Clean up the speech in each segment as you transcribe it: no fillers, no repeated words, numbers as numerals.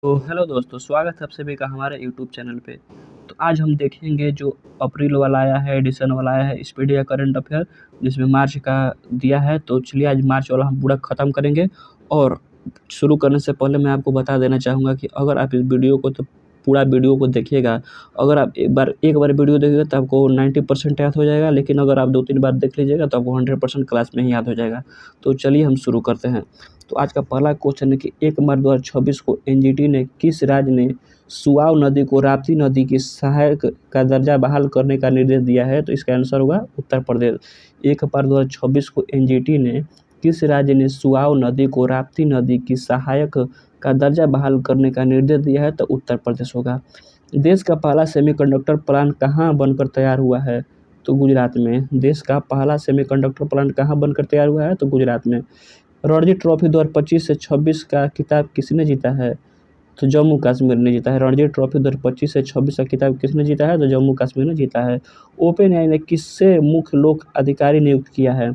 तो हेलो दोस्तों, स्वागत है आप सभी का हमारे यूट्यूब चैनल पे। तो आज हम देखेंगे जो अप्रैल वाला आया है, एडिशन वाला आया है स्पीड या करंट अफेयर, जिसमें मार्च का दिया है। तो चलिए आज मार्च वाला हम पूरा ख़त्म करेंगे। और शुरू करने से पहले मैं आपको बता देना चाहूँगा कि अगर आप इस वीडियो को पूरा वीडियो को देखिएगा। अगर आप एक बार वीडियो देखिएगा तो आपको 90% याद हो जाएगा, लेकिन अगर आप 2-3 बार देख लीजिएगा तो आपको 100% क्लास में ही याद हो जाएगा। तो चलिए हम शुरू करते हैं। तो आज का पहला क्वेश्चन है कि 1 मार्च 2026 को एनजीटी ने किस राज्य ने सुआव नदी को राप्ती नदी की सहायक का दर्जा बहाल करने का निर्देश दिया है? तो इसका आंसर होगा उत्तर प्रदेश। 1 मार्च 2026 को एनजीटी ने किस राज्य ने सुआव नदी को राप्ती नदी की सहायक का दर्जा बहाल करने का निर्देश दिया है? तो उत्तर प्रदेश होगा। देश का पहला सेमीकंडक्टर प्लांट कहाँ बनकर तैयार हुआ है? तो गुजरात में। देश का पहला सेमीकंडक्टर प्लांट कहाँ बनकर तैयार हुआ है? तो गुजरात में। रणजी ट्रॉफी 2025 से 26 का खिताब किसने जीता है? तो जम्मू कश्मीर ने जीता है। रणजी ट्रॉफी 2025 से 26 का खिताब किसने जीता है? तो जम्मू कश्मीर ने जीता है। ओपन एआई ने किससे मुख्य लोक अधिकारी नियुक्त किया है?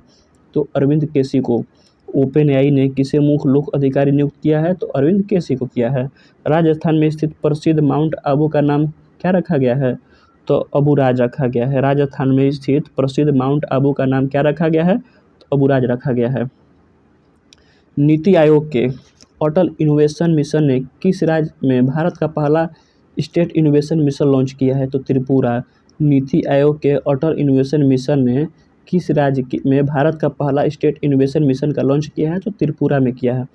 तो अरविंद केसी को। ओपन एआई ने किसे मुख्य लोक अधिकारी नियुक्त किया है? तो अरविंद केसी को किया है। राजस्थान में स्थित प्रसिद्ध माउंट आबू का नाम क्या रखा गया है? तो अबूराज रखा गया है। राजस्थान में स्थित प्रसिद्ध माउंट आबू का नाम क्या रखा गया है? तो अबूराज रखा गया है। नीति आयोग के अटल इनोवेशन मिशन ने किस राज्य में भारत का पहला स्टेट इनोवेशन मिशन लॉन्च किया है? तो त्रिपुरा। नीति आयोग के अटल इनोवेशन मिशन ने किस राज्य में भारत का पहला स्टेट इनोवेशन मिशन का लॉन्च किया है? तो त्रिपुरा में किया है।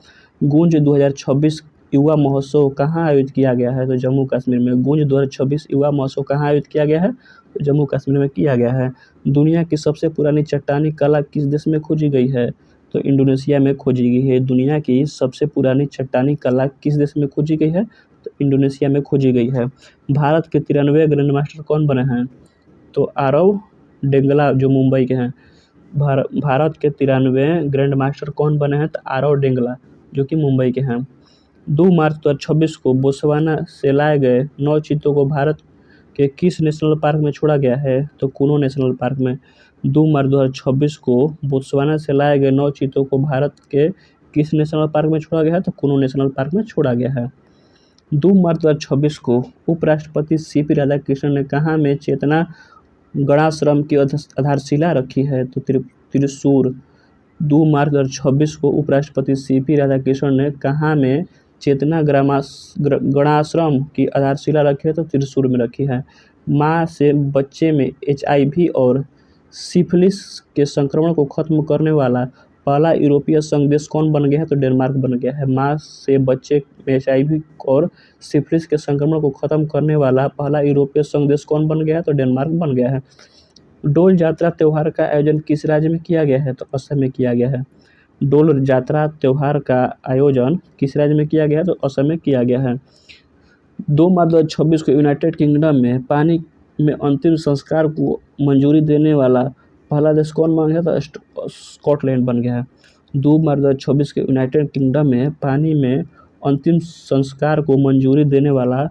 गूंज 2026 युवा महोत्सव कहाँ आयोजित किया गया है? तो जम्मू कश्मीर में। गूंज 2026 युवा महोत्सव कहाँ आयोजित किया गया है? तो जम्मू कश्मीर में किया गया है। दुनिया की सबसे पुरानी चट्टानी कला किस देश में खोजी गई है? तो इंडोनेशिया में खोजी गई है। दुनिया की सबसे पुरानी चट्टानी कला किस देश में खोजी गई है? तो इंडोनेशिया में खोजी गई है। भारत के 93 ग्रैंड मास्टर कौन बने हैं? तो आरव डेंगला, जो मुंबई के हैं। भारत के 93 ग्रैंड मास्टर कौन बने हैं? तो आरव डेंगला, जो कि मुंबई के हैं। 2 मार्च 2026 को बोत्सवाना से लाए गए 9 चीतों को भारत के किस नेशनल पार्क में छोड़ा गया है? तो कूनो नेशनल पार्क में। 2 मार्च 2026 को बोत्सवाना से लाए गए 9 चीतों को भारत के किस नेशनल पार्क में छोड़ा गया है? तो कूनो नेशनल पार्क में छोड़ा गया है। 2 मार्च 2026 को उपराष्ट्रपति सीपी राधाकृष्णन ने कहाँ में चेतना गणाश्रम की आधारशिला रखी है? तो त्रिशूर। 2 मार्च 2026 को उपराष्ट्रपति सीपी राधाकृष्णन ने कहाँ में चेतना गणाश्रम की आधारशिला रखी है? तो त्रिशूर में रखी है। माँ से बच्चे में एचआईवी और सिफिलिस के संक्रमण को खत्म करने वाला पहला यूरोपीय संघ देश कौन बन गया है? तो डेनमार्क बन गया है। माँ से बच्चे में एचआईवी और सिफिलिस के संक्रमण को खत्म करने वाला पहला यूरोपीय संघ देश कौन बन गया है? तो डेनमार्क बन गया है। डोल जात्रा त्योहार का आयोजन किस राज्य में किया गया है? तो असम में किया गया है। डोल जात्रा त्योहार का आयोजन किस राज्य में किया गया है? तो असम में किया गया है। 2 मार्च 2026 को यूनाइटेड किंगडम में पानी में अंतिम संस्कार को मंजूरी देने वाला पहला देश कौन बन गया? तो स्कॉटलैंड बन गया है। 2 मार्च 2026 के यूनाइटेड किंगडम में पानी में अंतिम संस्कार को मंजूरी देने वाला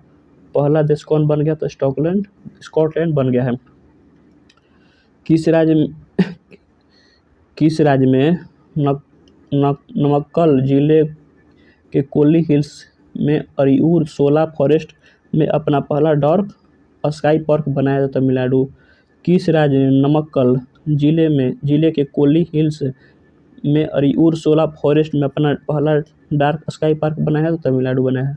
पहला देश कौन बन गया? तो स्कॉटलैंड बन गया है। किस राज्य में नमक्कल जिले के कोली हिल्स में अरियूर शोला फॉरेस्ट में अपना पहला डॉर्फ स्काई पार्क बनाया था? तमिलनाडु। किस राज्य ने नमक्कल जिले के कोली हिल्स में अरियूर शोला फॉरेस्ट में अपना पहला डार्क स्काई पार्क बनाया? तो तमिलनाडु बनाया है।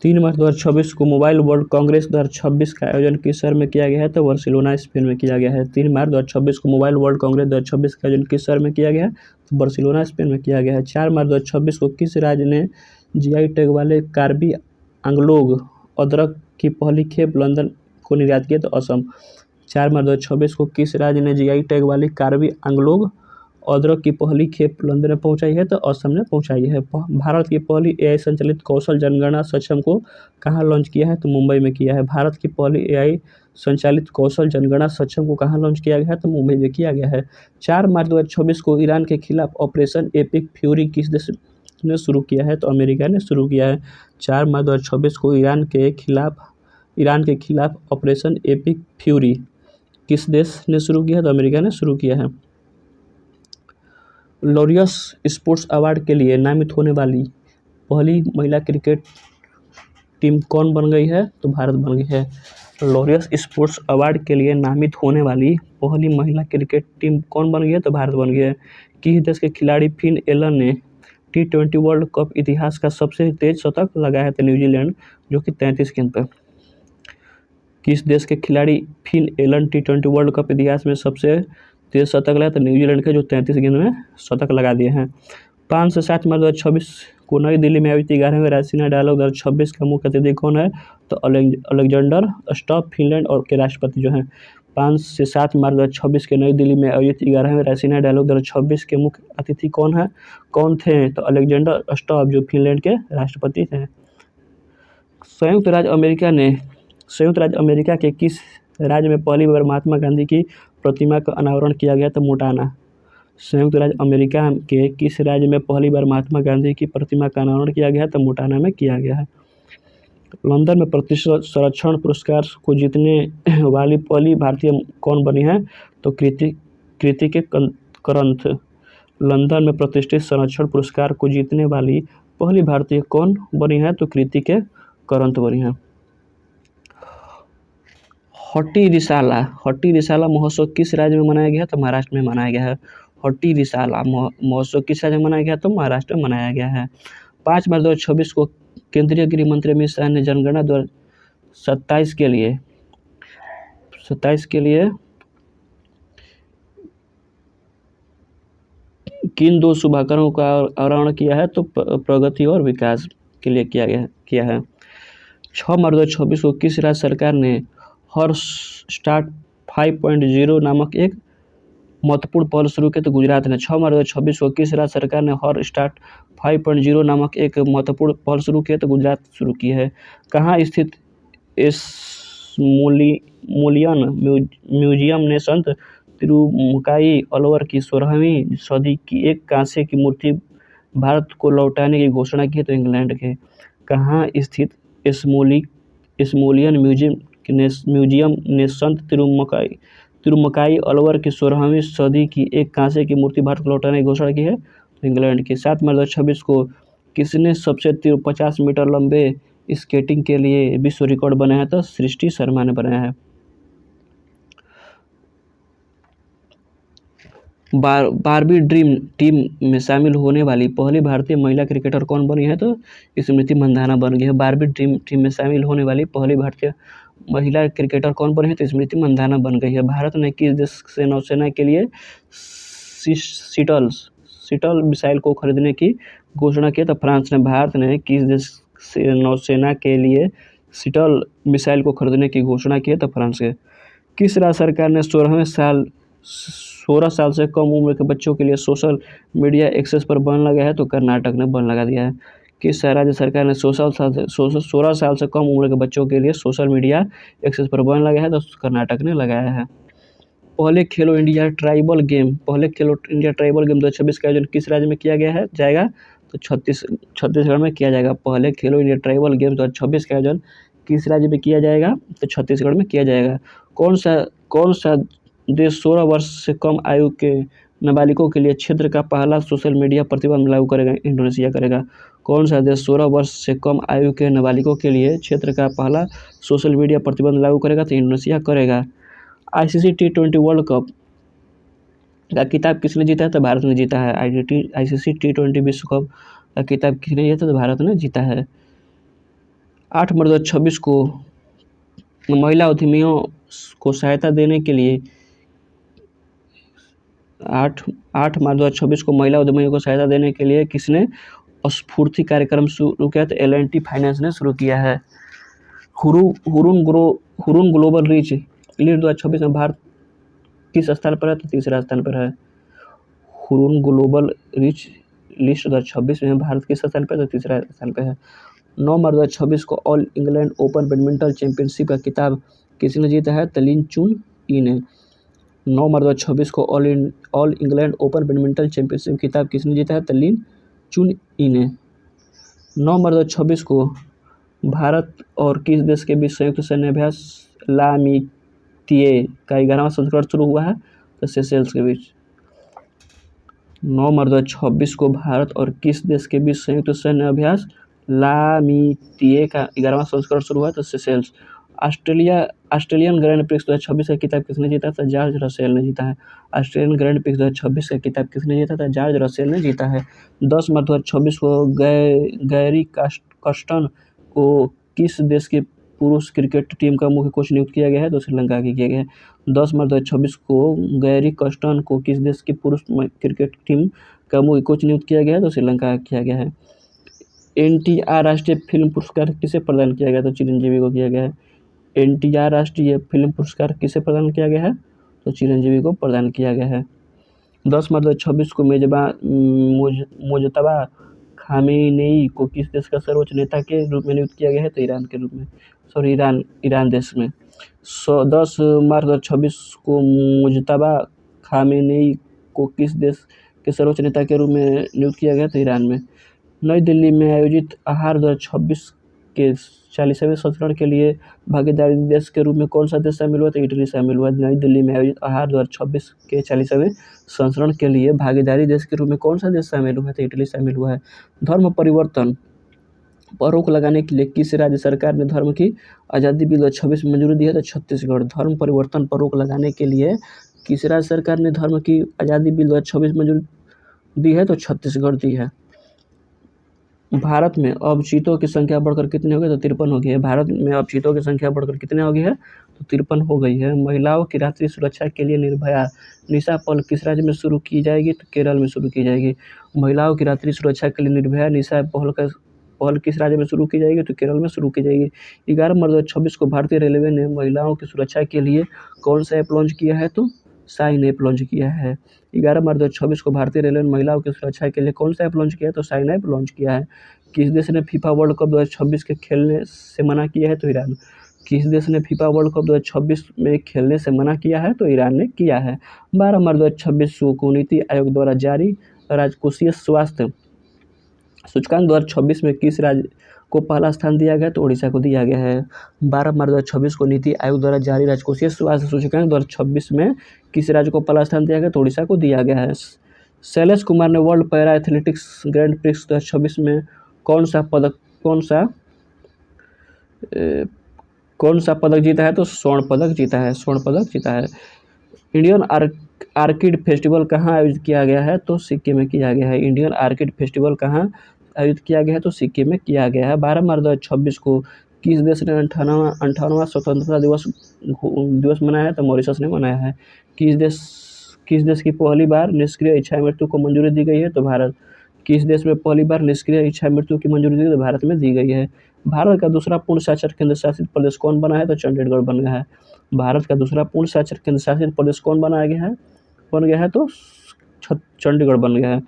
3 मार्च 2026 को मोबाइल वर्ल्ड कांग्रेस 2026 का आयोजन किस शहर में किया गया है? तो बार्सिलोना स्पेन में किया गया है। 3 मार्च 2026 को मोबाइल वर्ल्ड कांग्रेस 2026 का आयोजन किस शहर में किया गया है? तो बार्सिलोना स्पेन में किया गया है। 4 मार्च 2026 को किस राज्य ने जीआई टैग वाले कार्बी आंगलोग अदरक की पहली खेप लंदन को निर्यात किया? तो असम। 4 मार्च 2026 को किस राज्य ने जीआई टैग वाली कार्बी आंगलोग अदरक की पहली खेप लंदन में पहुंचाई है? तो असम ने पहुंचाई है। भारत की पहली एआई संचालित कौशल जनगणना सक्षम को कहाँ लॉन्च किया है? तो मुंबई में किया है। भारत की पहली एआई संचालित कौशल जनगणना सक्षम को कहाँ लॉन्च किया गया है? तो मुंबई में किया गया है। 4 मार्च 2026 को ईरान के खिलाफ ऑपरेशन एपिक फ्यूरी किस देश ने शुरू किया है? तो अमेरिका ने शुरू किया है। 4 मार्च 2026 को ईरान के खिलाफ ऑपरेशन एपिक फ्यूरी किस देश ने शुरू किया है? तो अमेरिका ने शुरू किया है। लॉरियस स्पोर्ट्स अवार्ड के लिए नामित होने वाली पहली महिला क्रिकेट टीम कौन बन गई है? तो भारत बन गई है। लॉरियस स्पोर्ट्स अवार्ड के लिए नामित होने वाली पहली महिला क्रिकेट टीम कौन बन गई है? तो भारत बन गई है। किस देश के खिलाड़ी फिन एलन ने T20 वर्ल्ड कप इतिहास का सबसे तेज शतक लगाया है? तो न्यूजीलैंड, जो कि 33 गेंद पर। किस देश के खिलाड़ी Finn Allen T20 world cup इतिहास में सबसे तेज शतक लगाया? तो न्यूजीलैंड के, जो 33 गेंद में शतक लगा दिए हैं। 5 से 7 मार्च 2026 को नई दिल्ली में आयोजित 11वें रायसीना डायलॉग 2026 का मुख्य अतिथि कौन है? तो अलेक्जेंडर स्टफ, फिनलैंड और के राष्ट्रपति जो हैं। 5 से 7 मार्च 2026 के नई दिल्ली में आयोजित 11वें रायसीना डायलॉग 2026 के मुख्य अतिथि कौन थे? तो अलेक्जेंडर स्टफ, जो फिनलैंड के राष्ट्रपति थे। संयुक्त राज्य अमेरिका के किस राज्य में पहली बार महात्मा गांधी की प्रतिमा का अनावरण किया गया? तो मोंटाना। संयुक्त राज्य अमेरिका के किस राज्य में पहली बार महात्मा गांधी की प्रतिमा का अनावरण किया गया? तो मोंटाना में किया गया है। लंदन में प्रतिष्ठित संरक्षण पुरस्कार को जीतने वाली पहली भारतीय कौन बनी है? तो कृति के करंथ। लंदन में प्रतिष्ठित संरक्षण पुरस्कार को जीतने वाली पहली भारतीय कौन बनी है? तो कृति के करंथ बनी है। हट्टी रिसाला महोत्सव किस राज्य में मनाया गया है? तो महाराष्ट्र में मनाया गया है। हट्टी रिसाला महोत्सव किस राज्य में मनाया गया है? तो महाराष्ट्र में मनाया गया है। 5 मार्च 2026 को केंद्रीय गृह मंत्री अमित शाह ने जनगणना 2027 के लिए किन 2 शुभारंभों का अनावरण किया है? तो प्रगति और विकास के लिए किया है। 6 मार्च 2026 को किस राज्य सरकार ने हर स्टार्ट 5.0 नामक एक महत्वपूर्ण पहल शुरू की? तो गुजरात ने। 6 मार्च 2026 को किस राज्य सरकार ने हर स्टार्ट 5.0 नामक एक महत्वपूर्ण पहल शुरू की है? तो गुजरात शुरू की है। कहाँ स्थित स्मोलियन म्यूजियम ने संत तिरुमकाई अलवर की 16वीं सदी की एक कांसे की मूर्ति भारत को लौटाने की घोषणा की है? तो इंग्लैंड के। कहाँ स्थित स्मोलियन म्यूजियम ने संत तिरुमकाई अलवर की 16वीं सदी की एक कांसे की मूर्ति भारत को लौटाने की घोषणा की है? तो इंग्लैंड की। 7 मार्च 2026 को किसने सबसे 50 मीटर लंबे स्केटिंग के लिए विश्व रिकॉर्ड बनाया? तो सृष्टि शर्मा ने बनाया है। बारबी ड्रीम टीम में शामिल होने वाली पहली भारतीय महिला क्रिकेटर कौन बनी है? तो स्मृति मंधाना बन गई है। बारबी ड्रीम टीम में शामिल होने वाली पहली भारतीय महिला क्रिकेटर कौन बनी है? तो स्मृति मंधाना बन गई है। भारत ने किस देश से नौसेना के लिए शिटल मिसाइल को खरीदने की घोषणा की? तो फ्रांस ने। भारत ने किस देश से नौसेना के लिए शिटल मिसाइल को खरीदने की घोषणा की है? तो फ्रांस के। किस राज्य सरकार ने 16 साल से कम उम्र के बच्चों के लिए सोशल मीडिया एक्सेस पर बैन लगाया है? तो कर्नाटक ने बैन लगा दिया है। किस राज्य सरकार ने 16 साल से कम उम्र के बच्चों के लिए सोशल मीडिया एक्सेस पर बैन लगाया है? तो कर्नाटक ने लगाया है। पहले खेलो इंडिया ट्राइबल गेम 2026 का आयोजन किस राज्य में किया जाएगा? तो छत्तीसगढ़ में किया जाएगा। पहले खेलो इंडिया ट्राइबल गेम 2026 का आयोजन किस राज्य में किया जाएगा? तो छत्तीसगढ़ में किया जाएगा। कौन सा देश 16 वर्ष से कम आयु के नाबालिगों के लिए क्षेत्र का पहला सोशल मीडिया प्रतिबंध लागू करेगा? इंडोनेशिया करेगा। कौन सा देश 16 वर्ष से कम आयु के नाबालिगों के लिए क्षेत्र का पहला सोशल मीडिया प्रतिबंध लागू करेगा? तो इंडोनेशिया करेगा। ICC T20 वर्ल्ड कप का खिताब किसने जीता है? तो भारत ने जीता है। ICC T20 विश्व कप का खिताब किसने जीता? तो भारत ने जीता है। 8 मार्च 2026 को महिला उद्यमियों को सहायता देने के लिए 8 मार्च 2026 को महिला उद्यमियों को सहायता देने के लिए किसने स्फूर्ति कार्यक्रम शुरू किया? तो L&T फाइनेंस ने शुरू किया है। हुरून ग्लोबल रीच लिस्ट 2026 में भारत किस स्थान पर है? तो तीसरा स्थान पर है। हुरून ग्लोबल रीच लिस्ट 2026 में भारत किस स्थान पर? तो तीसरा स्थान पर है। 9 मार्च 2026 को all England open badminton championship का खिताब किसने जीता है? तो लिन चुन ई ने। 9 मार्च 2026 को all England open badminton championship खिताब किसने जीता है? तो लिन चुन ई ने। 9 मार्च 2026 को भारत और किस देश के बीच संयुक्त सैन्य अभ्यास ला मितिए का 11वां संस्करण शुरू हुआ है? तो सेशेल्स के बीच। 9 मार्च 2026 को भारत और किस देश के बीच संयुक्त सैन्य अभ्यास लामीतिए का 11वां संस्करण शुरू हुआ? तो सेशेल्स। ऑस्ट्रेलियन ग्रैंड प्रिक्स 2026 का खिताब किसने जीता था? जॉर्ज रसेल ने जीता है। ऑस्ट्रेलियन ग्रैंड प्रिक्स 2026 का खिताब किसने जीता था? जॉर्ज रसेल ने जीता है। 10 मार्च 2026 को गैरी कर्स्टन को किस देश की पुरुष क्रिकेट टीम का मुख्य कोच नियुक्त किया गया है? तो श्रीलंका की किया गया है। 10 मार्च 2026 को गैरी कर्स्टन को किस देश की पुरुष क्रिकेट टीम का मुख्य कोच नियुक्त किया गया है? तो श्रीलंका का किया गया है। NTR राष्ट्रीय फिल्म पुरस्कार किसे प्रदान किया गया? तो चिरंजीवी को किया गया है। NTR राष्ट्रीय फिल्म पुरस्कार किसे प्रदान किया गया है? तो चिरंजीवी को प्रदान किया गया है। 10 मार्च 2026 को मुजतबा खामेनेई को किस देश का सर्वोच्च नेता के रूप में नियुक्त किया गया है? तो ईरान के रूप में, सॉरी ईरान देश में। 10 मार्च 2026 को मुजतबा खामेनेई को किस देश के सर्वोच्च नेता के रूप में नियुक्त किया गया? तो ईरान में। नई दिल्ली में आयोजित आहार 2026 के 40वें संस्करण के लिए भागीदारी देश के रूप में कौन सा देश शामिल हुआ? तो इटली शामिल हुआ। नई दिल्ली में आयोजित आहार 2026 के 40वें संस्करण के लिए भागीदारी देश के रूप में कौन सा देश शामिल हुआ? तो इटली शामिल हुआ है। धर्म परिवर्तन पर रोक लगाने के लिए किस राज्य सरकार ने धर्म की आज़ादी बिल 2026 में मंजूरी दी है? तो छत्तीसगढ़। धर्म परिवर्तन पर रोक लगाने के लिए किस राज्य सरकार ने धर्म की आज़ादी बिल 2026 मंजूरी दी है? तो छत्तीसगढ़ दी है। भारत में अब चीतों की संख्या बढ़कर कितनी हो गई? तो 53 हो गई है। भारत में अब चीतों की संख्या बढ़कर कितनी हो गई है? तो 53 हो गई है। महिलाओं की रात्रि सुरक्षा के लिए निर्भया निशा पहल किस राज्य में शुरू की जाएगी? तो केरल में शुरू की जाएगी। महिलाओं की रात्रि सुरक्षा के लिए निर्भया निशा पहल किस राज्य में शुरू की जाएगी? तो केरल में शुरू की जाएगी। 11 मार्च 2026 को भारतीय रेलवे ने महिलाओं की सुरक्षा के लिए कौन सा ऐप लॉन्च किया है? तो साइन ऐप लॉन्च किया है। 11 मार्च 2026 को भारतीय रेलवे ने महिलाओं की सुरक्षा के लिए कौन सा ऐप लॉन्च किया है? तो साइन ऐप लॉन्च किया है। किस देश ने फीफा वर्ल्ड कप 2026 के खेलने से मना किया है? तो ईरान। किस देश ने फीफा वर्ल्ड कप 2026 में खेलने से मना किया है? तो ईरान ने किया है। 12 मार्च 2026 को नीति आयोग द्वारा जारी राजकोषीय स्वास्थ्य सूचकांक 2026 में किस राज्य को पहला स्थान दिया गया? तो ओडिशा को दिया गया है। 12 मार्च 2026 को नीति आयोग द्वारा जारी राजकोषीय स्वास्थ्य सूचकांक 2026 में किस राज्य को पहला स्थान दिया गया? तो ओडिशा को दिया गया है। शैलेश कुमार ने world para athletics grand prix 2026 में कौन सा पदक जीता है? तो स्वर्ण पदक जीता है। इंडियन आर्किड फेस्टिवल कहाँ आयोजित किया गया है? तो सिक्किम में किया गया है। इंडियन आर्किड फेस्टिवल कहाँ आयोजित किया गया है? तो सिक्किम में किया गया है। 12 मार्च 2026 को किस देश ने 58वां स्वतंत्रता दिवस मनाया है? तो मॉरिशस ने मनाया है। किस देश की पहली बार निष्क्रिय इच्छा मृत्यु को मंजूरी दी गई है? तो भारत। किस देश में पहली बार निष्क्रिय इच्छा मृत्यु की मंजूरी दी गई? तो भारत में दी गई है। भारत का दूसरा पूर्ण साक्षर केंद्र शासित प्रदेश कौन बना है? तो चंडीगढ़ बन गया है। भारत का दूसरा पूर्ण साक्षर केंद्र शासित प्रदेश कौन बन गया है? तो चंडीगढ़ बन गया है।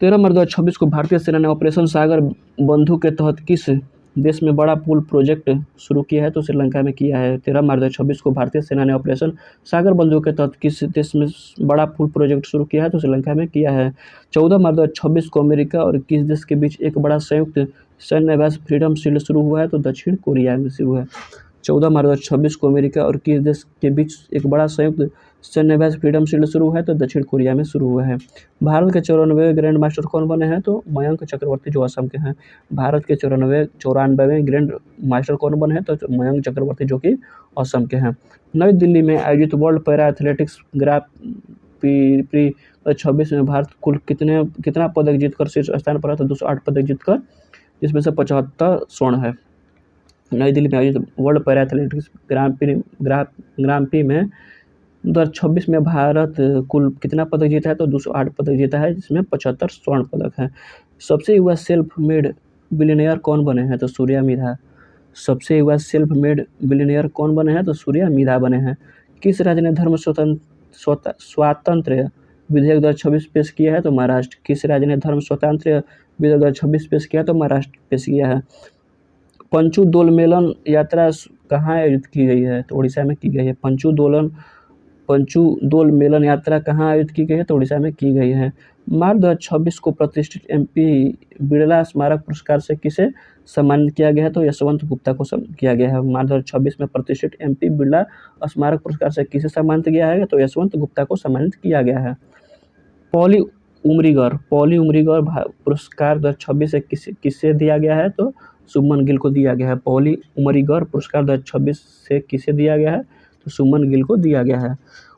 13 मार्च 2026 को भारतीय सेना ने ऑपरेशन सागर बंधु के तहत किस देश में बड़ा पुल प्रोजेक्ट शुरू किया है? तो श्रीलंका में किया है। 13 मार्च 2026 को भारतीय सेना ने ऑपरेशन सागर बंधु के तहत किस देश में बड़ा पुल प्रोजेक्ट शुरू किया है? तो श्रीलंका में किया है। 14 मार्च 2026 को अमेरिका और किस देश के बीच एक बड़ा संयुक्त सैन्य अभ्यास फ्रीडम शील्ड शुरू हुआ है? तो दक्षिण कोरिया में शुरू है। 14 मार्च 2026 को अमेरिका और किस देश के बीच एक बड़ा संयुक्त सैन्य अभ्यास फ्रीडम शील्ड शुरू हुआ है? तो दक्षिण कोरिया में शुरू हुआ है। भारत के 94वें ग्रैंड मास्टर कौन बने हैं? तो मयंक चक्रवर्ती, जो असम के हैं। भारत के 94वें ग्रैंड मास्टर कौन बने हैं? तो मयंक चक्रवर्ती, जो कि असम के हैं। नई दिल्ली में आयोजित world para athletics grand pre 2026 में भारत कुल कितना पदक जीतकर शीर्ष स्थान पर है? तो 208 पदक जीतकर, जिसमें से 75 स्वर्ण है। नई दिल्ली में आयोजित world para athletics grand pre में 2026 में भारत कुल कितना पदक जीता है? तो 208 पदक जीता है, जिसमें 75 स्वर्ण पदक हैं। सबसे युवा सेल्फ मेड बिलियनियर कौन बने हैं? तो सूर्या मिधा। सबसे युवा सेल्फ मेड बिलियनियर कौन बने हैं? तो सूर्या मिधा बने हैं। किस राज्य ने धर्म स्वातंत्र्य विधेयक 2026 पेश किया है? तो महाराष्ट्र। किस राज्य ने धर्म स्वातंत्र्य विधेयक 2026 पेश किया? तो महाराष्ट्र पेश किया है। पंचू दोल मेलन यात्रा कहाँ आयोजित की गई है? तो उड़ीसा में की गई है। पंचू दोल मेलन यात्रा कहाँ आयोजित की गई है? तो उड़ीसा में की गई है। मार्च 2026 को प्रतिष्ठित MP बिरला स्मारक पुरस्कार से किसे सम्मानित किया गया है? तो यशवंत गुप्ता को किया गया है। मार्च 2026 में प्रतिष्ठित MP बिरला स्मारक पुरस्कार से किसे सम्मानित किया है? तो यशवंत गुप्ता को सम्मानित किया गया है। पॉली उमरीगर पुरस्कार 2026 से किसे दिया गया है? तो शुभमन गिल को दिया गया है। पॉली उमरीगर पुरस्कार 2026 से किसे दिया गया है? तो शुभमन गिल को दिया गया है।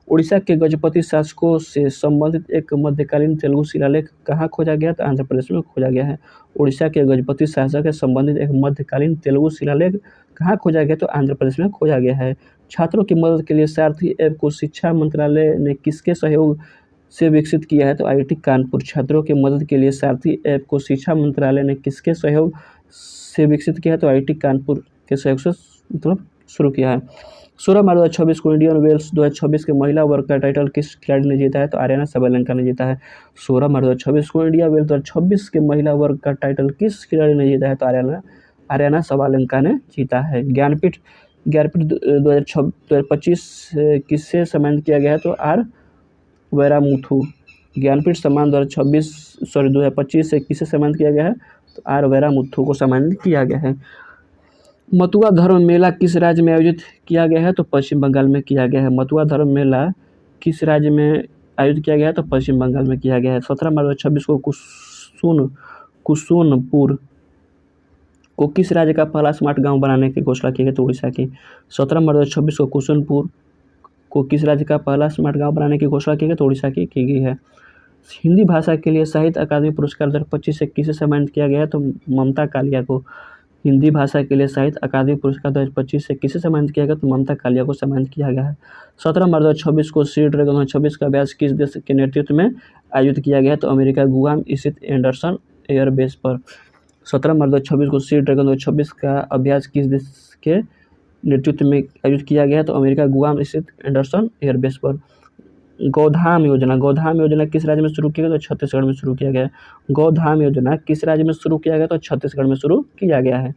उड़ीसा के गजपति शासकों से संबंधित एक मध्यकालीन तेलुगु शिलालेख कहाँ खोजा गया? तो आंध्र प्रदेश में खोजा गया है। उड़ीसा के गजपति शासक से संबंधित एक मध्यकालीन तेलुगु शिलालेख कहाँ खोजा गया? तो आंध्र प्रदेश में खोजा गया है। छात्रों की मदद के लिए सारथी ऐप को शिक्षा मंत्रालय ने किसके सहयोग से विकसित किया है? तो IIT कानपुर। छात्रों की मदद के लिए सारथी ऐप को शिक्षा मंत्रालय ने किसके सहयोग से विकसित किया है? तो IIT कानपुर के सहयोग से मतलब शुरू किया है। 16 मार्च 2026 को इंडियन वेल्स 2026 के महिला वर्ग का टाइटल किस खिलाड़ी ने जीता है? तो आर्याना साबालेंका ने जीता है। 16 मार्च 2026 को इंडिया वेल्स 2026 के महिला वर्ग का टाइटल किस खिलाड़ी ने जीता है? तो आर्याना साबालेंका ने जीता है। ज्ञानपीठ 2025 किससे सम्मानित किया गया है? तो आर वैरामुथु। ज्ञानपीठ सम्मान 2025 से किसे सम्मानित किया गया है? तो आर वैरामुथु को सम्मानित किया गया है। मथुरा धर्म मेला किस राज्य में आयोजित किया गया है? तो पश्चिम बंगाल में किया गया है। मथुरा धर्म मेला किस राज्य में आयोजित किया गया है? तो पश्चिम बंगाल में किया गया है। 17 मार्च 2026 को कुसुनपुर को किस राज्य का पहला स्मार्ट गांव बनाने की घोषणा की गई? तो उड़ीसा की। 17 मार्च 2026 को कुसुनपुर को किस राज्य का पहला स्मार्ट गांव बनाने की घोषणा की गई? तो उड़ीसा की गई है। हिंदी भाषा के लिए साहित्य अकादमी पुरस्कार 2025 से किसे सम्मानित किया गया है? तो ममता कालिया को। हिंदी भाषा के लिए साहित्य अकादमी पुरस्कार 2025 से किसे सम्मानित किया गया? तो ममता कालिया को सम्मानित किया गया है। 17 मार्च 2026 को सी ड्रैगन 2026 का अभ्यास किस देश के नेतृत्व में आयोजित किया गया है? तो अमेरिका गुआम स्थित एंडरसन एयरबेस पर। 17 मार्च 2026 को सी ड्रैगन 2026 का अभ्यास किस देश के नेतृत्व में आयोजित किया गया है? तो अमेरिका गुआम स्थित एंडरसन एयरबेस पर। गोधाम योजना किस राज्य में शुरू किया गया? तो छत्तीसगढ़ में शुरू किया गया है। गोधाम योजना किस राज्य में शुरू किया गया? तो छत्तीसगढ़ में शुरू किया गया है।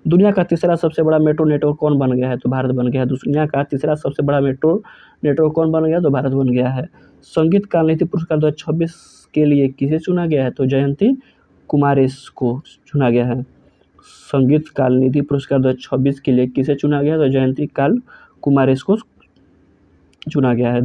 दुनिया का तीसरा सबसे बड़ा मेट्रो नेटवर्क कौन बन गया है? तो भारत बन गया है। दुनिया का तीसरा सबसे बबड़ा मेट्रो नेटवर्क कौन बन गया? तो भारत बन गया है। संगीत काल निधि पुरस्कार 2026 के लिए किसे चुना गया है? तो जयंती कुमारेश को चुना गया है। संगीत काल निधि पुरस्कार 2026 के लिए किसे चुना गया है? तो जयंती काल कुमारेश को चुना गया है।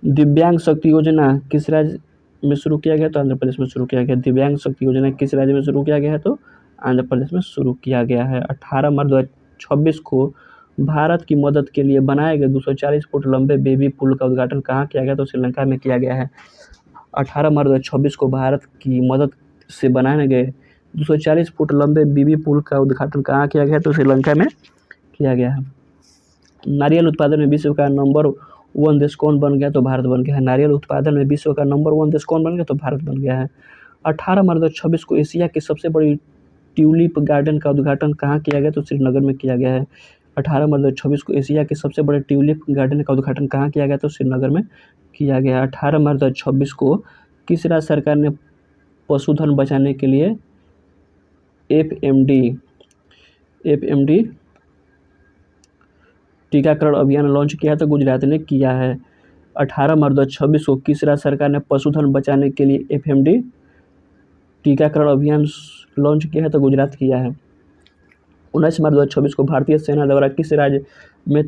दिव्यांग शक्ति योजना किस राज्य में शुरू किया गया? तो आंध्र प्रदेश में शुरू किया गया। दिव्यांग शक्ति योजना किस राज्य में शुरू किया गया है? तो आंध्र प्रदेश में शुरू किया गया है। 18 मार्च 2026 को भारत की मदद के लिए बनाए गए 240 फुट लंबे बेबी पुल का उद्घाटन कहाँ किया गया? तो श्रीलंका में किया गया है। 18 मार्च 2026 को भारत की मदद से बनाए गए 240 फुट लंबे बेबी पुल का उद्घाटन कहाँ किया गया? तो श्रीलंका में किया गया है। नारियल उत्पादन में विश्व का नंबर 1 देश कौन बन गया? तो भारत बन गया है। नारियल उत्पादन में विश्व का नंबर 1 देश कौन बन गया? तो भारत बन गया है। 18 मार्च 2026 को एशिया की सबसे बड़ी ट्यूलिप गार्डन का उद्घाटन कहाँ किया गया? तो श्रीनगर में किया गया है। 18 मार्च 2026 को एशिया के सबसे बड़े ट्यूलिप गार्डन का उद्घाटन कहाँ किया गया? तो श्रीनगर में किया गया। 18 मार्च 2026 को किस राज्य सरकार ने पशुधन बचाने के लिए FMD टीकाकरण अभियान लॉन्च किया है? तो गुजरात ने किया है। 18 मार्च 2026 को किस राज्य सरकार ने पशुधन बचाने के लिए FMD टीकाकरण अभियान लॉन्च किया है? तो गुजरात किया है। 19 मार्च 2026 को भारतीय सेना द्वारा किस राज्य में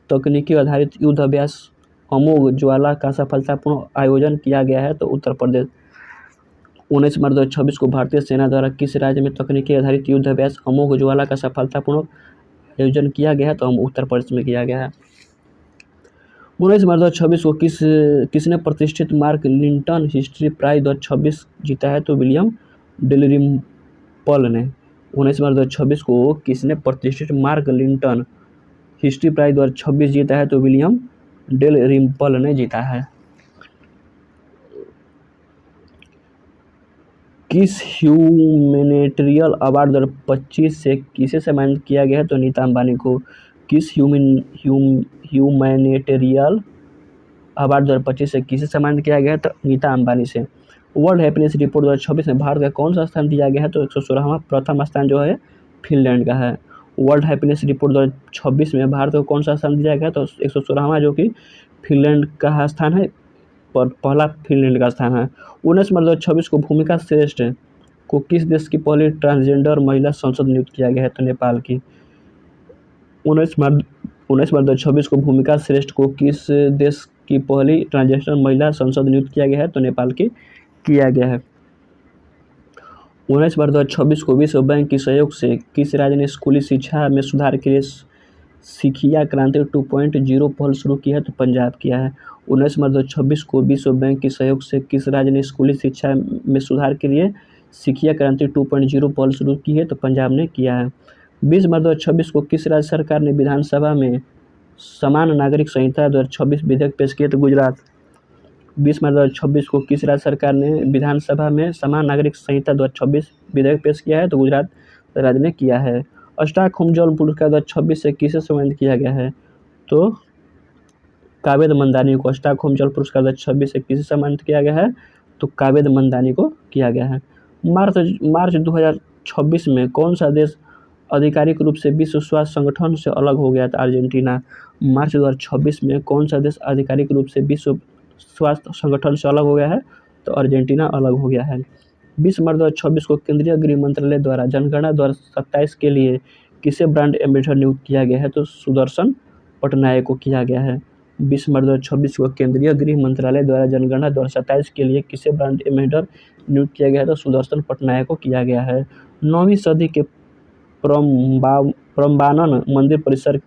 तकनीकी आधारित युद्ध अभ्यास अमोघ ज्वाला का सफलतापूर्ण आयोजन किया गया है? तो उत्तर प्रदेश। 19 मार्च 2026 को भारतीय सेना द्वारा किस राज्य में तकनीकी आधारित युद्ध अभ्यास अमोघ ज्वाला का सफलतापूर्ण आयोजन किया गया है? तो हम उत्तर प्रदेश में किया गया है। 19 मार्च 2026 को किसने प्रतिष्ठित मार्क लिंटन हिस्ट्री प्राइज 2026 जीता है? तो विलियम डेलरिम्पल ने। 19 मार्च 2026 को किसने प्रतिष्ठित मार्क लिंटन हिस्ट्री प्राइज 2026 जीता है? तो विलियम डेलरिम्पल ने जीता है। किस ह्यूमैनिटेरियन अवार्ड 2025 से किसे सम्मानित किया गया है? तो नीता अंबानी को। किस ह्यूमैनिटेरियन अवार्ड 2025 से किसे सम्मानित किया गया है? तो नीता अंबानी से। वर्ल्ड हैप्पीनेस रिपोर्ट 2026 में भारत का कौन सा स्थान दिया गया है? तो 116वां। प्रथम स्थान जो है फिनलैंड का है। वर्ल्ड हैप्पीनेस रिपोर्ट 2026 में भारत को कौन सा स्थान दिया गया है? तो 116वां, जो कि फिनलैंड का स्थान है। पहला फिनलैंड का स्थान है। 19 मार्च 2026 को भूमिका श्रेष्ठ को किस देश की पहली ट्रांसजेंडर महिला सांसद नियुक्त किया गया है? तो नेपाल की। 19 मार्च 2026 को भूमिका श्रेष्ठ को किस देश की पहली ट्रांसजेंडर महिला सांसद नियुक्त किया गया है, तो नेपाल की किया गया है। 19/2026 को विश्व बैंक के सहयोग से किस राज्य ने स्कूली शिक्षा में सुधार के लिए शिक्षा क्रांति 2.0 पहल शुरू की है, तो पंजाब किया है। 19/2026 को विश्व बैंक के सहयोग से किस राज्य ने स्कूली शिक्षा में सुधार के लिए शिक्षा क्रांति 2.0 पहल शुरू की है, तो पंजाब ने किया है। 20/2026 को किस राज्य सरकार ने विधानसभा में समान नागरिक संहिता 2026 विधेयक पेश किया, तो गुजरात। 20/2026 को किस राज्य सरकार ने विधानसभा में समान नागरिक संहिता 2026 विधेयक पेश किया है, तो गुजरात राज्य ने किया है। स्टॉकहोम जल पुरस्कार 2026 से किसे सम्मानित किया गया है, तो कावेद मंदानी को स्टॉकहोम जल पुरस्कार 2026 से किसे सम्मानित किया गया है, तो कावेद मंदानी को किया गया है। मार्च 2026 में कौन सा देश आधिकारिक रूप से विश्व स्वास्थ्य संगठन से अलग हो गया था, अर्जेंटीना। मार्च 2026 में कौन सा देश आधिकारिक रूप से विश्व स्वास्थ्य संगठन से अलग हो गया है, तो अर्जेंटीना अलग हो गया है। 20 मार्च 2026 को केंद्रीय गृह मंत्रालय द्वारा जनगणना 2027 के लिए किसे ब्रांड एम्बेसडर नियुक्त किया गया है, तो सुदर्शन पटनायक को किया गया है। 20 मार्च 2026 को केंद्रीय गृह मंत्रालय द्वारा जनगणना 2027 के लिए किसे ब्रांड एम्बेसडर नियुक्त किया गया है, तो सुदर्शन पटनायक को किया गया है। 9वीं सदी के प्रम्बानन मंदिर परिसर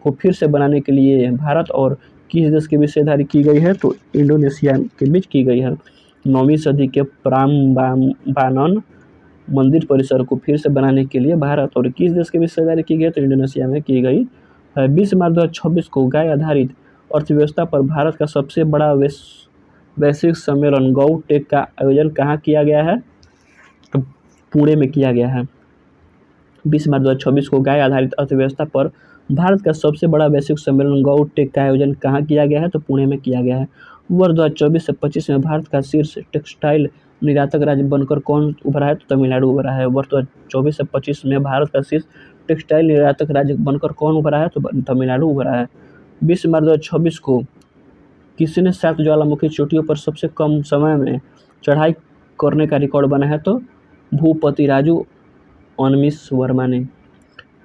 को फिर से बनाने के लिए भारत और किस देश की हिस्सेदारी की गई है, तो इंडोनेशिया के बीच की गई है। 9वीं सदी के प्राम्बानन मंदिर परिसर को फिर से बनाने के लिए भारत और किस देश की हिस्सेदारी की गई, तो इंडोनेशिया में की गई है। 20 मार्च 2026 को गाय आधारित अर्थव्यवस्था पर भारत का सबसे बड़ा वैश्विक सम्मेलन गौ टेक का आयोजन कहाँ किया गया है, तो पुणे में किया गया है। 20 मार्च 2026 को गाय आधारित अर्थव्यवस्था पर भारत का सबसे बड़ा वैश्विक सम्मेलन गौ टेक का आयोजन कहाँ किया गया है, तो पुणे में किया गया है। वर्ष 2024 से 25 में भारत का शीर्ष टेक्सटाइल निर्यातक राज्य बनकर कौन उभरा है, तो तमिलनाडु उभरा है। वर्ष 2024 से 25 में भारत का शीर्ष टेक्सटाइल निर्यातक राज्य बनकर कौन उभरा है, तो तमिलनाडु उभरा है। 20 मार्च 2026 को किसने 7 ज्वालामुखी चोटियों पर सबसे कम समय में चढ़ाई करने का रिकॉर्ड बनाया है, तो भूपति राजू अनमिस वर्मा ने।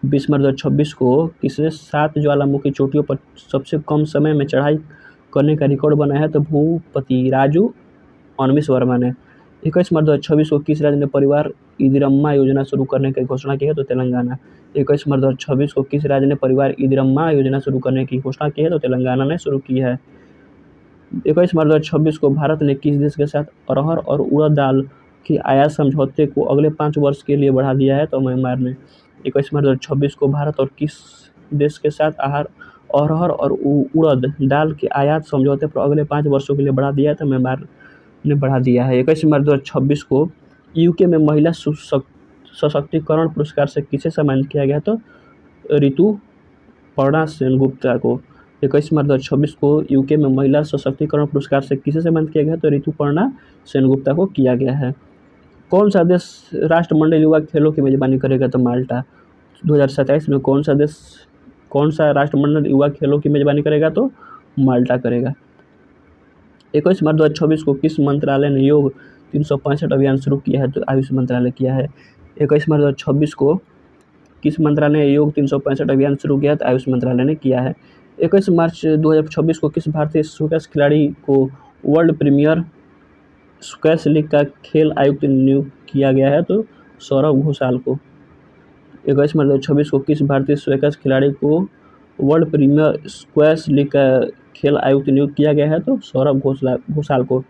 20 मार्च 2026 को किसने 7 ज्वालामुखी चोटियों पर सबसे कम समय में चढ़ाई करने का रिकॉर्ड बनाया है, तो भूपति राजू अनमिस वर्मा ने। 21 मार्च 2026 को किस राज्य ने परिवार इंदिरम्मा योजना शुरू करने की घोषणा की है, तो तेलंगाना। 21 मार्च 2026 को किस राज्य ने परिवार इंदिरम्मा योजना शुरू करने की घोषणा की है, तो तेलंगाना ने शुरू की है। 21 मार्च 2026 को भारत ने किस देश के साथ अरहर और उड़द दाल की आयात समझौते को अगले 5 वर्ष के लिए बढ़ा दिया है, तो म्यांमार ने। 21 मार्च 2026 को भारत और किस देश के साथ अरहर और उड़द दाल के आयात समझौते पर अगले 5 वर्षों के लिए बढ़ा दिया है, तो म्यांमार ने बढ़ा दिया है। 21 मार्च 2026 को यूके में महिला सशक्तिकरण पुरस्कार से किसे सम्मानित किया गया, तो ऋतुपर्णा सेनगुप्ता को। 21 मार्च 2026 को यूके में महिला सशक्तिकरण पुरस्कार से किसे सम्मानित किया गया, तो ऋतुपर्णा सेनगुप्ता को किया गया है। कौन सा देश राष्ट्रमंडल युवा खेलों की मेजबानी करेगा, तो माल्टा। 2027 में कौन सा राष्ट्रमंडल युवा खेलों की मेजबानी करेगा, तो माल्टा करेगा। 21 मार्च 2026 को किस मंत्रालय ने योग 365 अभियान शुरू किया है, तो आयुष मंत्रालय किया है। 21 मार्च 2026 को किस मंत्रालय ने योग 365 अभियान शुरू किया है, तो आयुष मंत्रालय ने किया है। 21 मार्च 2026 को किस भारतीय स्क्वैश खिलाड़ी को वर्ल्ड प्रीमियर स्क्वैश लीग का खेल आयुक्त नियुक्त किया गया है, तो सौरभ घोषाल को। 21 मार्च 2026 को किस भारतीय स्क्वैश खिलाड़ी को वर्ल्ड प्रीमियर स्क्वैश लीग का खेल आयुक्त नियुक्त किया गया है, तो सौरभ घोषाल को।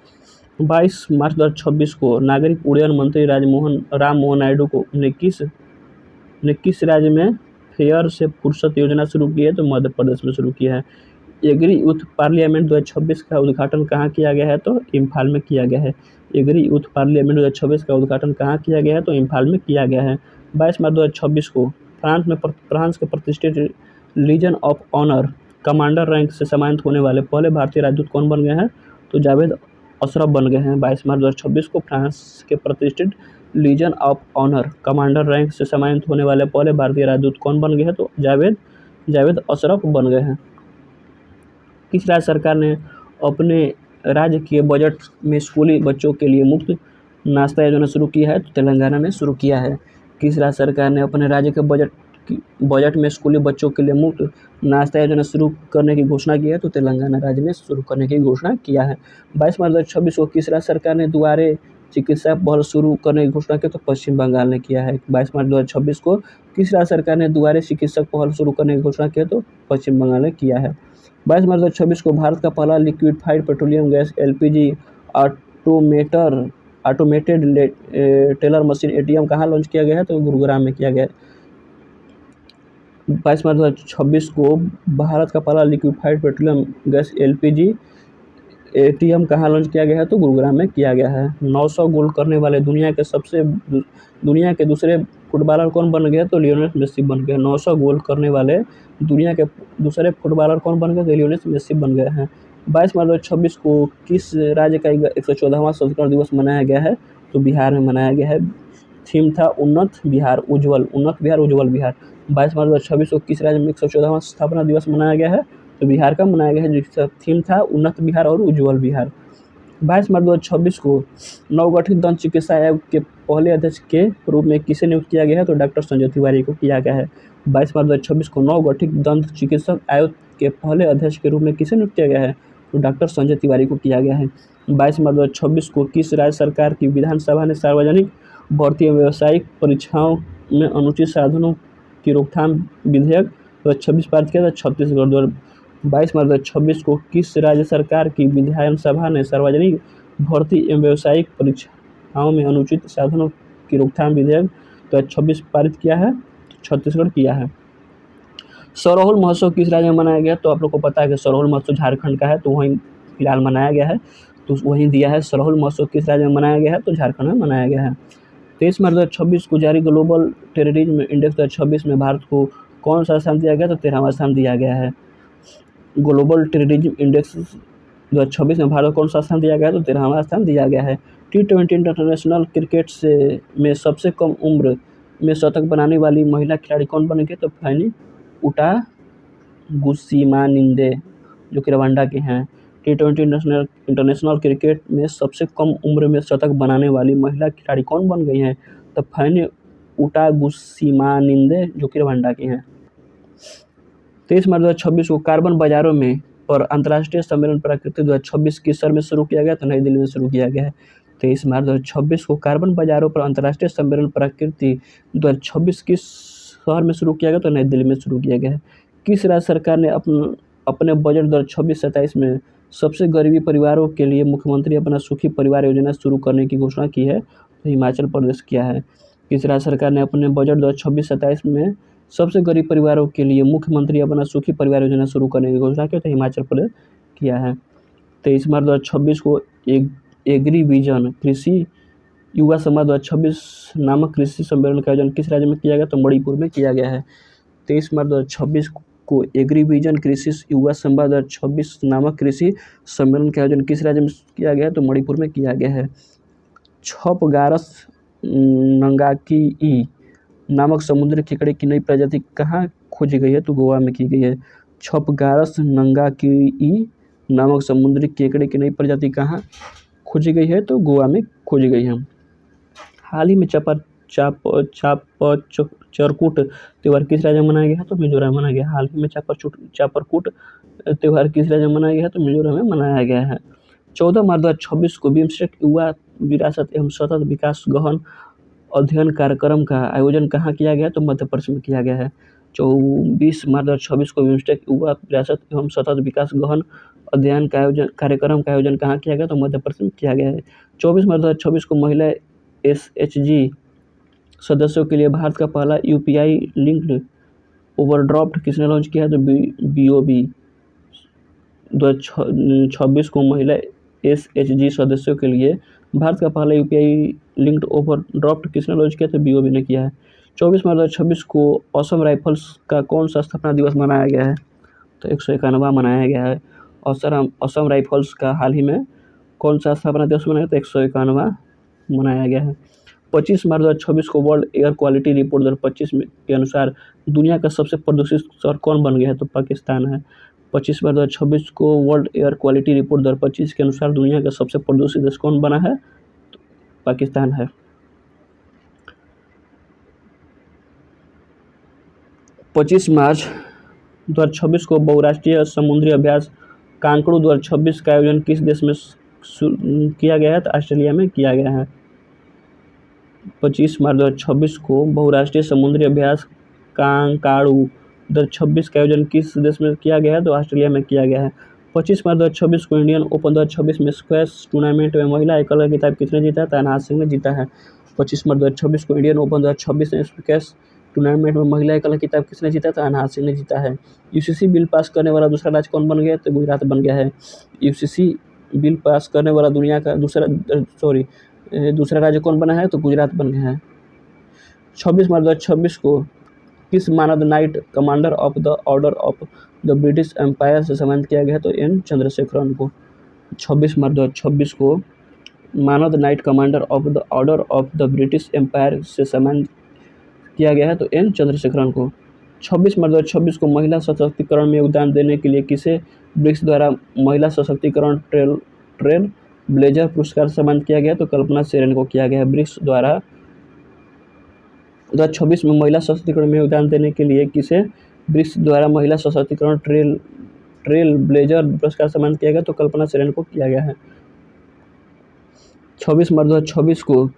22 मार्च 2026 को नागरिक उड्डयन मंत्री राम मोहन नायडू को ने किस राज्य में फेयर से फुर्सत योजना शुरू की है, तो मध्य प्रदेश में शुरू किया है। एग्री यूथ पार्लियामेंट 2026 का उद्घाटन कहाँ किया गया है, तो इम्फाल में किया गया है। एग्री यूथ पार्लियामेंट 2026 का उद्घाटन कहाँ किया गया है, तो इम्फाल में किया गया है। 22 मार्च 2026 को फ्रांस के प्रतिष्ठित Legion of Honour commander rank से सम्मानित होने वाले पहले भारतीय राजदूत कौन बन गए हैं, तो जावेद अशरफ बन गए हैं। 22 मार्च 2026 को फ्रांस के प्रतिष्ठित Legion of Honour commander rank से सम्मानित होने वाले पहले भारतीय राजदूत कौन बन गए हैं, तो जावेद अशरफ बन गए हैं। किस राज्य सरकार ने अपने राज्य के बजट में स्कूली बच्चों के लिए मुफ्त नाश्ता योजना शुरू की है, तो तेलंगाना ने शुरू किया है। किस राज्य सरकार ने अपने राज्य के बजट बजट में स्कूली बच्चों के लिए मुफ्त नाश्ता योजना शुरू करने की घोषणा की है, तो तेलंगाना राज्य में शुरू करने की घोषणा किया है। 22 मार्च 2026 को किस राज्य सरकार ने दुआरे चिकित्सा पहल शुरू करने की घोषणा की, तो पश्चिम बंगाल ने किया है। 22 मार्च 2026 को किस राज्य सरकार ने दुआरे चिकित्सक पहल शुरू करने की घोषणा की है, तो पश्चिम बंगाल ने किया है। 22 मार्च 2026 को भारत का पहला liquefied petroleum gas LPG automated teller machine ATM कहाँ लॉन्च किया गया है, तो गुरुग्राम में किया गया है। 22 मार्च 2026 को भारत का पहला liquefied petroleum gas LPG ATM कहाँ लॉन्च किया गया है, तो गुरुग्राम में किया गया है। 900 गोल करने वाले दुनिया के दूसरे फुटबॉलर कौन बन गए, तो लियोनेल मेसी बन गए। 900 गोल करने वाले दुनिया के दूसरे फुटबॉलर कौन बन गए, तो लियोनेल मेसी बन गए हैं। 22 मार्च 2026 को किस राज्य का 114वां स्वतंत्रता दिवस मनाया गया है, तो बिहार में मनाया गया है। थीम था उन्नत बिहार उज्ज्वल बिहार। 22 मार्च 2026 को किस राज्य में 114वां स्थापना दिवस मनाया गया है, तो बिहार का मनाया गया है, जिसका थीम था उन्नत बिहार और उज्ज्वल बिहार। 22 मार्च 2026 को नवगठित दंत चिकित्सा आयोग के पहले अध्यक्ष के रूप में किसे नियुक्त किया गया है, तो डॉक्टर संजय तिवारी को किया गया है। 22 मार्च 2026 को नवगठित दंत चिकित्सक आयोग के पहले अध्यक्ष के रूप में किसे नियुक्त किया गया है, तो डॉक्टर संजय तिवारी को किया गया है। 22 मार्च 2026 को किस राज्य सरकार की विधानसभा ने सार्वजनिक भर्ती एवं व्यावसायिक परीक्षाओं में अनुचित साधनों की रोकथाम विधेयक 2026 पारित किया था, छत्तीसगढ़ द्वारा। 22 मार्च 2026 को किस राज्य सरकार की विधानसभा ने सार्वजनिक भर्ती एवं व्यावसायिक परीक्षाओं में अनुचित साधनों की रोकथाम विधेयक 2026 पारित किया है, छत्तीसगढ़ किया है। सरहुल महोत्सव किस राज्य में मनाया गया, तो आप लोग को पता है कि सरहुल महोत्सव झारखंड का है, तो वहीं फिलहाल मनाया गया है, तो वहीं दिया है। सरहुल महोत्सव किस राज्य में मनाया गया है, तो झारखंड में मनाया गया है। 23 मार्च 2026 को जारी ग्लोबल टेररिज्म इंडेक्स 2026 में भारत को कौन सा स्थान दिया गया, तो 13वां स्थान दिया गया है। ग्लोबल टेररिज्म इंडेक्स 2026 में भारत को कौन सा स्थान दिया गया है, तो 13वां स्थान दिया गया है। T20 इंटरनेशनल क्रिकेट में सबसे कम उम्र में शतक बनाने वाली महिला खिलाड़ी कौन बनेगी, तो फैनी उटागुसिमानिंदे, जो कि रवांडा के हैं। T20 इंटरनेशनल क्रिकेट में सबसे कम उम्र में शतक बनाने वाली महिला खिलाड़ी कौन बन गई हैं, तो फैनी उटागुसिमानिंदे, जो कि रवांडा की हैं। 23 मार्च 2026 को कार्बन बाजारों में पर अंतर्राष्ट्रीय सम्मेलन प्रकृति 2026 किस शहर में शुरू किया गया, तो नई दिल्ली में शुरू किया गया है। 23 मार्च 2026 को कार्बन बाजारों पर अंतर्राष्ट्रीय सम्मेलन प्रकृति 2026 किस शहर में शुरू किया गया, तो नई दिल्ली में शुरू किया गया है। किस राज्य सरकार ने अपने बजट 2026-27 में सबसे गरीबी परिवारों के लिए मुख्यमंत्री अपना सुखी परिवार योजना शुरू करने की घोषणा की है, तो हिमाचल प्रदेश किया है। किस राज्य सरकार ने अपने बजट 2026-27 में सबसे गरीब परिवारों के लिए मुख्यमंत्री अपना सुखी परिवार योजना शुरू करने की घोषणा की, तो हिमाचल प्रदेश किया है। 23 मार्च 2026 को एग्री विजन कृषि युवा संवाद 2026 नामक कृषि सम्मेलन का आयोजन किस राज्य में किया गया, तो मणिपुर में किया गया है। 23 मार्च 2026 को एग्री विजन कृषि युवा संवाद 2026 नामक कृषि सम्मेलन का आयोजन किस राज्य में किया गया है, तो मणिपुर में किया गया है। छपगारस नंगाकी नामक समुद्री केकड़े की नई प्रजाति कहाँ खोजी गई है, तो गोवा में की गई है। छपगारस नंगाकी नामक समुद्री केकड़े की नई प्रजाति कहाँ खोजी गई है, तो गोवा में खोजी गई है। हाल ही में चापरकूट त्यौहार किस राज्य में मनाया गया है, तो मिजोरम में मनाया गया। हाल ही में चापरकूट त्यौहार किस राज्य में मनाया गया है, तो मिजोरम में मनाया गया है। 14 मार्च 2026 को बिम्स्टेक युवा विरासत एवं सतत विकास गहन अध्ययन कार्यक्रम का आयोजन कहाँ किया गया, तो मध्य प्रदेश में किया गया है। 24 मार्च 2026 को बिम्स्टेक युवा विरासत एवं सतत विकास गहन अध्ययन कार्यक्रम का आयोजन कहाँ किया गया, तो मध्य प्रदेश में किया गया है। 24 मार्च 2026 को महिला SHG सदस्यों के लिए भारत का पहला UPI लिंक्ड ओवरड्राफ्ट किसने लॉन्च किया है, तो BOB। 2026 को महिला SHG सदस्यों के लिए भारत का पहला UPI लिंक्ड ओवरड्राफ्ट किसने लॉन्च किया, तो BOB ने किया है। 24 मार्च 2026 को असम राइफल्स का कौन सा स्थापना दिवस मनाया गया है, तो 151वां मनाया गया है। असम राइफल्स का हाल ही में कौन सा स्थापना दिवस मनाया, तो 151वां मनाया गया है। 25 मार्च 2026 को वर्ल्ड एयर क्वालिटी रिपोर्ट 2025 के अनुसार दुनिया का सबसे प्रदूषित शहर कौन बन गया है, तो पाकिस्तान है। 25 मार्च 2026 को वर्ल्ड एयर क्वालिटी रिपोर्ट 2025 के अनुसार दुनिया का सबसे प्रदूषित देश कौन बना है, तो पाकिस्तान है। 25 मार्च 2026 को बहुराष्ट्रीय समुद्री अभ्यास कांकड़ू 2026 का आयोजन किस देश में किया गया है? तो ऑस्ट्रेलिया में किया गया है। 25 मार्च 2026 को बहुराष्ट्रीय समुद्री अभ्यास कांकड़ू 2026 का आयोजन किस देश में किया गया है? तो ऑस्ट्रेलिया में किया गया है। 25 मार्च 2026 को इंडियन ओपन 2026 में स्क्वैश टूर्नामेंट में महिला एकल का खिताब किसने जीता है? तानहा सिंह ने जीता है। 25 मार्च 2026 को इंडियन ओपन 2026 में स्क्वैश टूर्नामेंट में महिला एकल का खिताब किसने जीता है? तानहा सिंह ने जीता है। यूसीसी बिल पास करने वाला दूसरा राज्य कौन बन गया? तो गुजरात बन गया है। यूसीसी बिल पास करने वाला दुनिया का दूसरा राज्य कौन बना है? तो गुजरात बन गया है। 26 मार्च 2026 को किस मानद Knight Commander of the Order of the British Empire से सम्मानित किया गया? तो एन चंद्रशेखरन को। 26 मार्च 2026 को मानद Knight Commander of the Order of the British Empire से सम्मानित किया गया है? तो एन चंद्रशेखरन को। 26 मार्च 2026 को महिला सशक्तिकरण में योगदान देने के लिए किसे ब्रिक्स द्वारा महिला सशक्तिकरण ट्रेल ब्लेजर पुरस्कार से सम्मानित किया गया? तो कल्पना सेरेन को किया गया है। ब्रिक्स द्वारा 2026 में महिला सशक्तिकरण में योगदान देने के लिए किसे ब्रिक्स द्वारा महिला सशक्तिकरण ट्रेल ब्लेजर पुरस्कार सम्मानित किया गया? तो कल्पना सेरेन को किया गया है। 26 मार्च 2026 को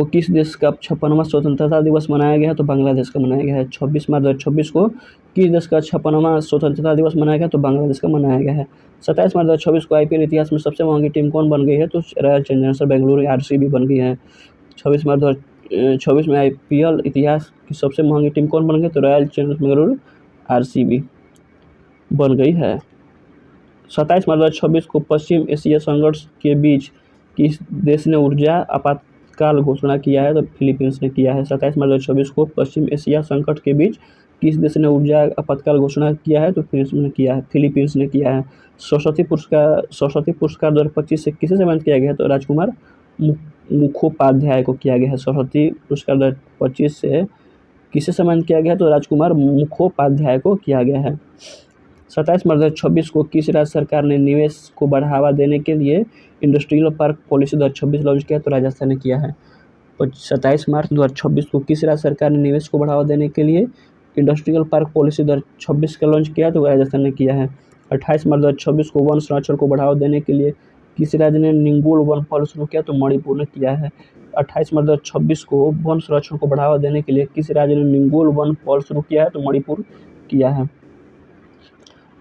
किस देश का 56वां स्वतंत्रता दिवस मनाया गया है? तो बांग्लादेश का मनाया गया है। 26 मार्च 2026 को किस देश का 56वां स्वतंत्रता दिवस मनाया गया? तो बांग्लादेश का मनाया गया है। 27 मार्च 2026 को आईपीएल इतिहास में सबसे महंगी टीम कौन बन गई है? तो रॉयल चैलेंजर्स बेंगलुरु आरसीबी बन गई है। 26 मार्च 2026 में आईपीएल इतिहास की सबसे महंगी टीम कौन बन गई? तो रॉयल चैलेंजर्स बेंगलुरु आरसीबी बन गई है। 27 मार्च 2026 को पश्चिम एशिया संघर्ष के बीच किस देश ने ऊर्जा आपातकाल घोषणा किया है? तो फिलीपींस ने किया है। 27 मार्च 2026 को पश्चिम एशिया संकट के बीच किस देश ने ऊर्जा आपातकाल घोषणा किया है? तो फिलीपींस ने किया है। सरस्वती पुरस्कार 2025 से किसे सम्मानित किया गया है? तो राजकुमार मुखोपाध्याय को किया गया है। सरस्वती पुरस्कार 2025 से किसे सम्मानित किया गया है? तो राजकुमार मुखोपाध्याय को किया गया है। 27 मार्च 2026 को किस राज्य सरकार ने निवेश को बढ़ावा देने के लिए इंडस्ट्रियल पार्क पॉलिसी 2026 लॉन्च किया? तो राजस्थान ने किया है। 27 मार्च 2026 को किस राज्य सरकार ने निवेश को बढ़ावा देने के लिए इंडस्ट्रियल पार्क पॉलिसी 2026 का लॉन्च किया? तो राजस्थान ने किया है। 28 मार्च 2026 को वन संरक्षण को बढ़ावा देने के लिए किस राज्य ने निंगोल वन पहल शुरू किया? तो मणिपुर ने किया है। 28 मार्च 2026 को वन संरक्षण को बढ़ावा देने के लिए किस राज्य ने निंगोल वन पहल शुरू किया है? तो मणिपुर किया है।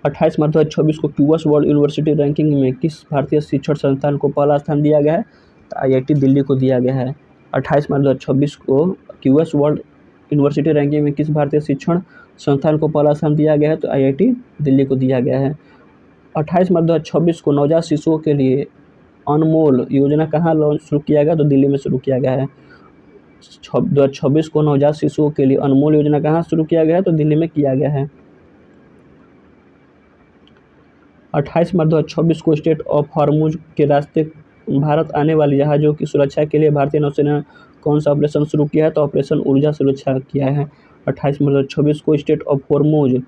28 मार्च 2026 को क्यूएस वर्ल्ड यूनिवर्सिटी रैंकिंग में किस भारतीय शिक्षण संस्थान को पहला स्थान दिया गया है? तो आईआईटी दिल्ली को दिया गया है। 28 मार्च 2026 को क्यूएस वर्ल्ड यूनिवर्सिटी रैंकिंग में किस भारतीय शिक्षण संस्थान को पहला स्थान दिया गया है? तो आईआईटी दिल्ली को दिया गया है। 28 मार्च 2026 को नवजात शिशुओं के लिए अनमोल योजना कहाँ शुरू किया गया? तो दिल्ली में शुरू किया गया है। 2026 को नवजात शिशुओं के लिए अनमोल योजना कहाँ शुरू किया गया है? तो दिल्ली में किया गया है। 28 मार्च 2026 को स्ट्रेट ऑफ हॉर्मुज के रास्ते भारत आने वाले जहाज़ों की सुरक्षा के लिए भारतीय नौसेना ने कौन सा ऑपरेशन शुरू किया है? तो ऑपरेशन ऊर्जा सुरक्षा किया है। 28 मार्च 2026 को स्ट्रेट ऑफ हॉर्मुज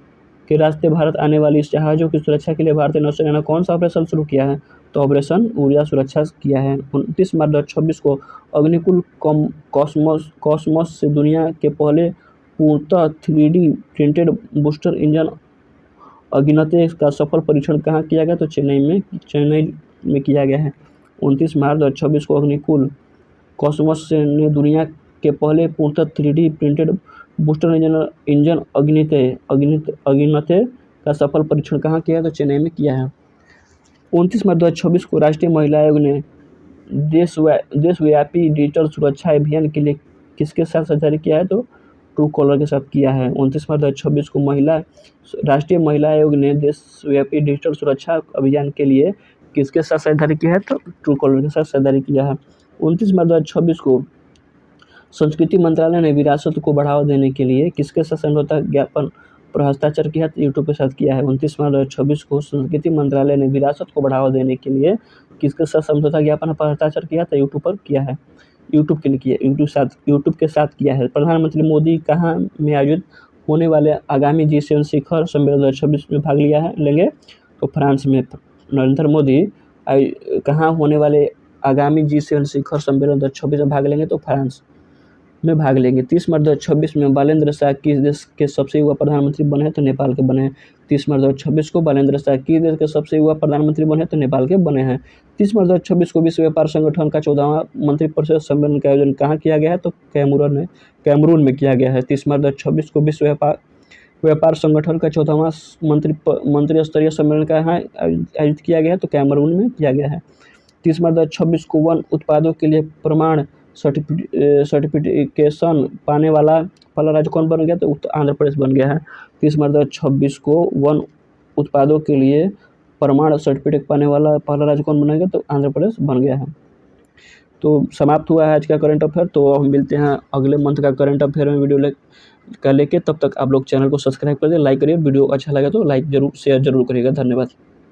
के रास्ते भारत आने वाली इस जहाज़ों की सुरक्षा के लिए भारतीय नौसेना ने कौन सा ऑपरेशन शुरू किया है? तो ऑपरेशन ऊर्जा सुरक्षा किया है। 29 मार्च 2026 को अग्निकुल कॉस्मोस से दुनिया के पहले पूर्णतः 3D प्रिंटेड बूस्टर इंजन अगिनते का सफल परीक्षण कहाँ किया गया? तो चेन्नई में किया गया है। 29 मार्च 2026 को अग्निकुल कॉस्मोस ने दुनिया के पहले पूर्णतः 3D प्रिंटेड बूस्टर इंजन अगिनते का सफल परीक्षण कहाँ किया? तो चेन्नई में किया है। 29 मार्च 2026 को राष्ट्रीय महिला आयोग ने देशव्यापी डिजिटल सुरक्षा अभियान के लिए किसके साथ साझेदारी किया है? तो ट्रू कॉलर के साथ किया है। 29 मार्च 2026 को राष्ट्रीय महिला आयोग ने देशव्यापी डिजिटल सुरक्षा अभियान के लिए किसके साथ साझेदारी किया है? तो ट्रू कॉलर के साथ साझेदारी किया है। 29 मार्च 2026 को संस्कृति मंत्रालय ने विरासत को बढ़ावा देने के लिए किसके साथ समझौता ज्ञापन पर हस्ताक्षर किया? तो यूट्यूब के साथ किया है। 29 मार्च 2026 को संस्कृति मंत्रालय ने विरासत को बढ़ावा देने के लिए किसके साथ समझौता ज्ञापन पर हस्ताक्षर किया? तो यूट्यूब पर किया है। यूट्यूब के लिए किया, यूट्यूब के साथ किया है। प्रधानमंत्री मोदी कहाँ में आयोजित होने वाले आगामी G7 शिखर सम्मेलन 2026 में भाग लेंगे? तो फ्रांस में। नरेंद्र मोदी कहाँ होने वाले आगामी G7 शिखर सम्मेलन 2026 में भाग लेंगे? तो फ्रांस। में भाग लेंगे। 30 मार्च 2026 में बालेंद्र शाह किस देश के सबसे युवा प्रधानमंत्री बने हैं? तो नेपाल के बने हैं। 30 मार्च 2026 को बालेंद्र शाह किस देश के सबसे युवा प्रधानमंत्री बने हैं? तो नेपाल के बने हैं। 30 मार्च 2026 को विश्व व्यापार संगठन का 14वां मंत्रिपरिषद सम्मेलन का आयोजन कहाँ किया गया है? तो कैमरून में किया गया है। 30 मार्च 2026 को विश्व व्यापार संगठन का 14वां मंत्री स्तरीय सम्मेलन कहाँ आयोजित किया गया है? तो कैमरून में किया गया है। 30 मार्च 2026 को वन उत्पादों के लिए प्रमाण सर्टिफिकेशन पाने वाला पहला राज्य कौन बन गया? तो आंध्र प्रदेश बन गया है। 30 मार्च 2026 को वन उत्पादों के लिए प्रमाण सर्टिफिकेट पाने वाला पहला राज्य कौन बनेगा? तो आंध्र प्रदेश बन गया है। तो समाप्त हुआ है आज का करंट अफेयर। तो हम मिलते हैं अगले मंथ का करंट अफेयर में वीडियो लेके। तब तक आप लोग चैनल को सब्सक्राइब कर दें, लाइक करिए। वीडियो अच्छा लगा तो लाइक जरूर शेयर जरूर करिएगा। धन्यवाद।